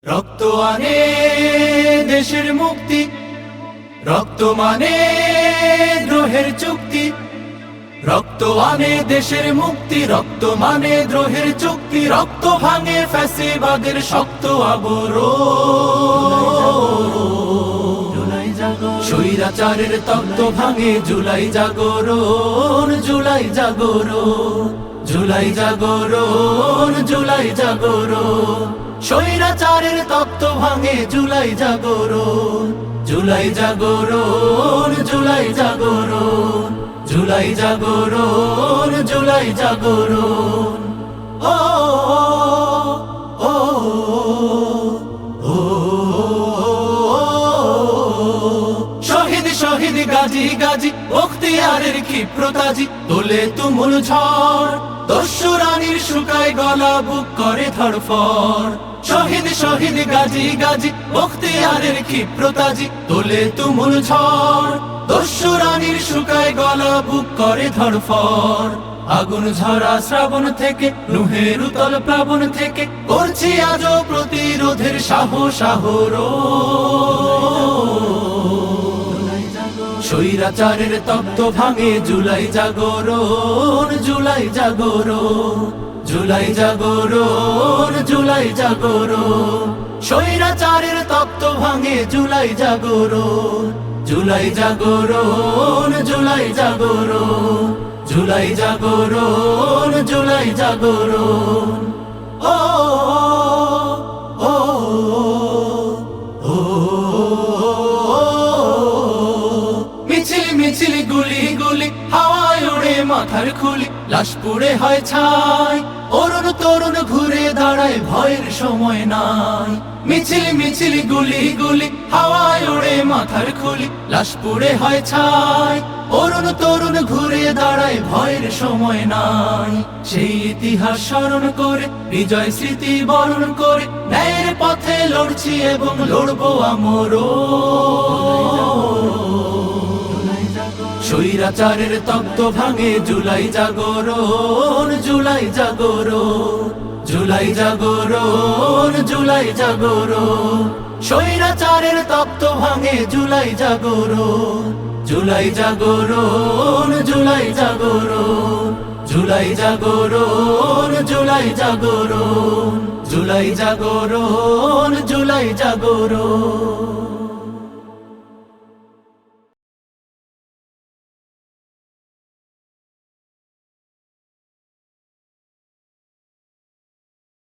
রক্ত আনে দেশের মুক্তি, রক্ত মানে দ্রোহের চুক্তি। রক্ত আনে দেশের মুক্তি, রক্ত মানে দ্রোহের চুক্তি। রক্ত ভাঙে ফ্যাসিবাদের শক্ত আবরণ। স্বৈরাচারের তক্ত ভাঙে জুলাই জাগরণ, জুলাই জাগরণ, জুলাই জাগরণ, জুলাই জাগরণ। স্বৈরাচারের তক্ত ভাঙে জুলাই জাগরণ, জুলাই জাগরণ, জুলাই জাগরণ, জুলাই জাগরণ, জুলাই জাগরণ। ও ও ও শহীদ শহীদ গাজী গাজী বখতিয়ারের ক্ষিপ্রতাজি তোলে তুমুল ঝড়। দস্যু রানীর শুকায় গলা, বুক করে ধড়ফড়। শহীদ শহীদ গাজী গাজী বখতিয়ারের ক্ষিপ্রতাজি তোলে তুমুল ঝড়। দস্যু রানীর শুকায় গলা, বুক করে ধড়ফড়। আগুন ঝরা শ্রাবণ থেকে, নুহের উতল প্লাবন থেকে করছি আজও প্রতিরোধের সাহস আহরণ। স্বৈরাচারের তপ্ত ভাঙে জুলাই জাগরণ, জুলাই জাগরণ, জুলাই জাগরণ, জুলাই জাগরণ। স্বৈরাচারের তপ্ত ভাঙে জুলাই জাগরণ, জুলাই জাগরণ, জুলাই জাগরণ, জুলাই জাগরণ, জুলাই জাগরণ। ও ও ও মিছিল মিছিল গুলি গুলি হাওয়ায় ওড়ে মাথার খুলি, লাশ পুড়ে হয় ছাই। অরুণ তরুণ ঘুরে দাঁড়ায়, ভয়ের সময় নাই। মিছিল মিছিল গুলি গুলি হাওয়ায় ওড়ে মাথার খুলি, লাশ পুড়ে হয় ছাই। অরুণ তরুণ ঘুরে দাঁড়ায়, ভয়ের সময় নাই। সেই ইতিহাস স্মরণ করে, বিজয় স্মৃতি বরণ করে ন্যায়ের পথে লড়ছি এবং লড়বো আমরও। স্বৈরাচারের তপ্ত ভাঙে জুলাই জাগরণ, জুলাই জাগরণ, জুলাই জাগরণ, জুলাই জাগরণ। স্বৈরাচারের তপ্ত ভাঙে জুলাই জাগরণ, জুলাই জাগরণ, জুলাই জাগরণ, জুলাই জাগরণ, জুলাই জাগরণ, জুলাই জাগরণ, জুলাই জাগরণ।